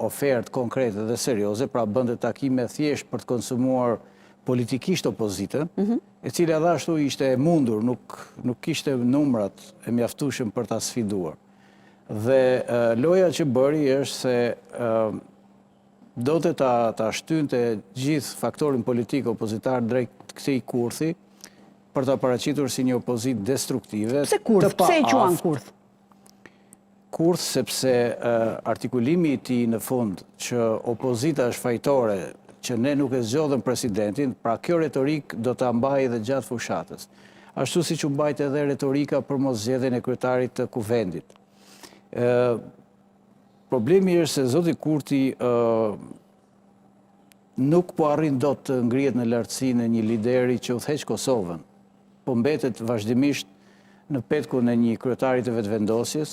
ofertë konkrete dhe serioze, pra bënte takime thjesht për të konsumuar politikisht opozitën, e cila dhe ashtu ishte e mundur, nuk kishte numrat e mjaftueshëm për ta sfiduar. Dhe loja që bëri është se do të ta shtynte gjithë faktorin politik opozitar drejt këtij kurthi për ta paraqitur si një opozitë destruktive. Pse kurth? Pse e quan kurth? Kurth sepse artikulimi i tij në fund që opozita është fajtore, që ne nuk e zgjodhëm presidentin, pra kjo retorik do ta mbajë edhe gjatë fushatës. Ashtu siç u mbajt edhe retorika për mos zgjedhjen e kryetarit të kuvendit. Problemi është se zoti Kurthi nuk po arrin dot të ngrihet në lartësinë e një lideri që udhëheq Kosovën, po mbetet vazhdimisht në petkun e një kryetari të vetëvendosjes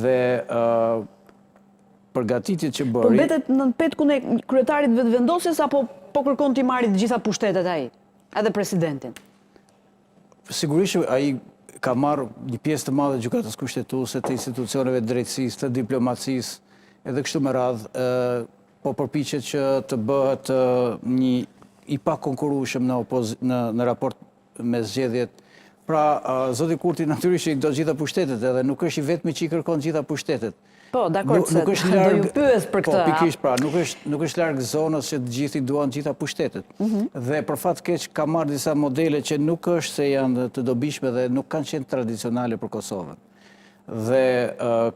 dhe përgatitjet që bëri. Po mbetet në petkun e kryetarit vetëvendosjes apo po kërkon t'i marrë të gjitha pushtetet ai, edhe presidentin? Sigurisht që ai ka marrë një pjesë të madhe gjykatës kushtetuese, të institucioneve të drejtësisë, të diplomacisë, edhe kështu me radhë, po përpiqet që të bëhet një i pakonkurrueshëm në raport me zgjedhjet. Pra, zoti Kurthi natyrisht i do gjitha pushtetet, edhe nuk është i vetmi që i kërkon gjitha pushtetet. Po, dakord, se do ju pyes për këtë. Po, pikërisht, pra, nuk është larg zonës që të gjithë i duan gjitha pushtetet. Dhe për fat keq ka marrë disa modele që nuk është se janë të dobishme dhe nuk kanë qenë tradicionale për Kosovën. Dhe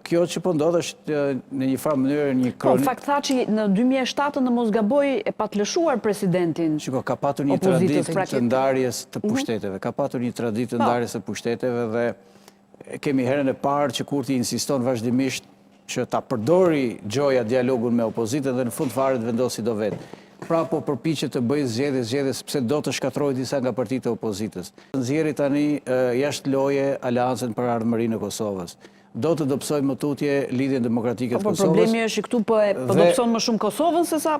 kjo që po ndodh është në një farë mënyrë një Po, në fakt tha që në 2007 në mos gaboj e pa të lëshuar presidentin. Shiko, ka patur një traditë të ndarjes të pushteteve. Ka patur një traditë të ndarjes të pushteteve dhe kemi herën e parë që Kurthi insiston vazhdimisht që ta përdori Gjoja dialogun me opozitën dhe në fund fare të vendosi do vetë. Pra po përpiqet të bëjë zgjedhje sepse do të shkatërrojë disa nga partitë e opozitës. Nxjerri tani jashtë loje Aleancën për Ardhmërinë e Kosovës. Do të dobësojë më tutje Lidhjen Demokratike të Kosovës. Po problemi është që këtu po dobëson më shumë Kosovën se sa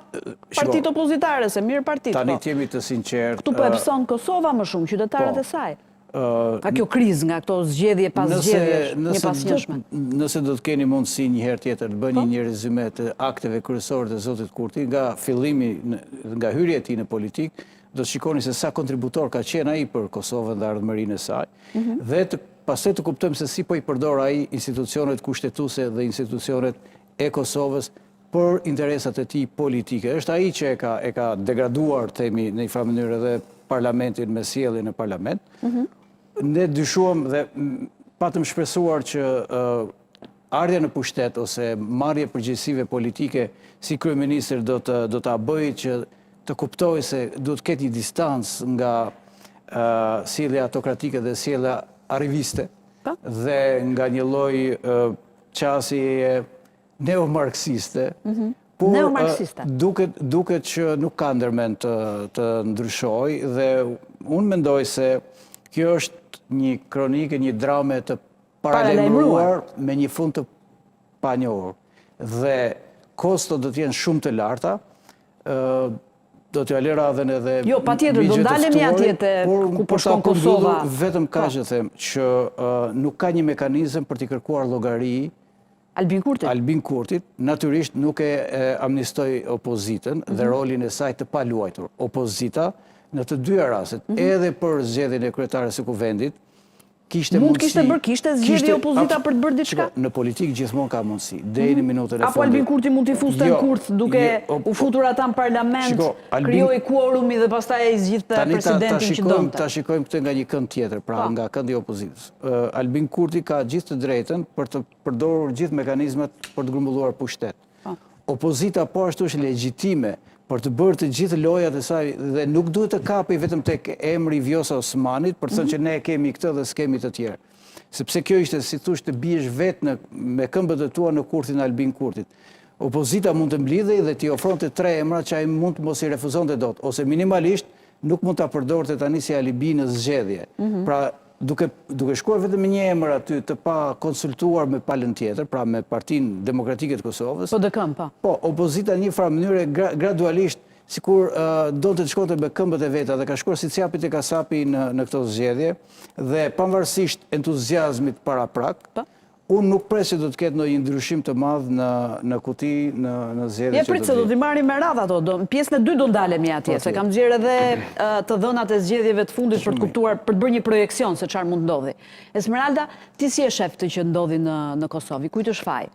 partitë opozitare, se mirë partitë. Tani të jemi të sinqertë. Këtu po e pëson Kosova më shumë, qytetarët e saj. Ka kjo krizë nga këto zgjedhje pas zgjedhjesh, një pas njëshme. Nëse do të keni mundësi një herë tjetër të bëni një rezume të akteve kryesore të zotit Kurthi, nga fillimi, nga hyrja e tij në politikë, do të shikoni se sa kontributor ka qenë ai për Kosovën dhe ardhmërinë e saj, dhe pastaj të kuptojmë se si po i përdor ai institucionet kushtetuese dhe institucionet e Kosovës për interesat e tij politike. Është ai që e ka degraduar, themi, në një farë mënyrë edhe parlamentin me sjelljen e parlament. Ne dyshuam dhe patëm shpresuar që ardhja në pushtet ose marrja përgjegjësive politike si kryeministër do ta bëjë që të kuptojë se duhet të ketë një distancë nga sjellja autokratike dhe sjellja arriviste dhe nga një lloj qasje neomarksiste. Duket që nuk ka ndërmend të ndryshojë dhe unë mendoj se kjo është një kronike, një drame të paralajmëruar me një fund të panjohur. Dhe kostot do të jenë shumë të larta, do t'ja lë radhën edhe jo, patjetër, do ndalemi atje ku po shkon Kosova. Vetëm kaq që them që nuk ka një mekanizëm për t'i kërkuar llogari Albin Kurthit, natyrisht nuk e amnistoi opozitën dhe rolin e saj të paluajtur. Opozita në të dyja rastet, edhe për zgjedhjen e kryetares së kuvendit, kishte zgjedhje opozita për të bërë diçka? Në politikë gjithmonë ka mundësi, deri në minutën e fundit. Apo Albin Kurthi mund t'i fuste në kurth duke u futur ata në parlament, krijoi quorumi dhe pastaj ai zgjidhte presidentin që donte. Ta shikojmë këtë nga një kënd tjetër, pra nga këndi i opozitës. Albin Kurthi ka gjithë të drejtën për të përdorur gjithë mekanizmat për të grumbulluar pushtet. Opozita po ashtu është legjitime për të bërë të gjithë lojat e saj dhe nuk duhet të kapej vetëm tek emri Vjosa Osmanit për të thënë që ne kemi këtë dhe s'kemi të tjerë. Sepse kjo ishte, si thush, të biesh vetë me këmbët e tua në kurthin Albin Kurthit. Opozita mund të mblidhej dhe t'i ofronte 3 emra që ai mund të mos i refuzonte dot, ose minimalisht nuk mund ta përdorte tani si alibi në zgjedhje. Pra, duke shkuar vetëm me një emër aty të pa konsultuar me palën tjetër, pra me Partinë Demokratike të Kosovës. Po, opozita në një farë mënyrë gradualisht, sikur donte të shkonte me këmbët e veta dhe ka shkuar si capi te kasapi në këto zgjedhje dhe pavarësisht entuziazmit paraprak, Unë nuk pres që do të ketë ndonjë ndryshim të madh në kuti, në zgjedhjet që do të pritë se do t'i marrim me radhë ato, pjesën e 2 do ndalemi atje, se kam gjerë edhe të dhënat e zgjedhjeve të fundit për të kuptuar, për të bërë një projekcion se çfarë mund ndodhi. Esmeralda, ti si e shef të që ndodhi në Kosovë? Kujt është faji?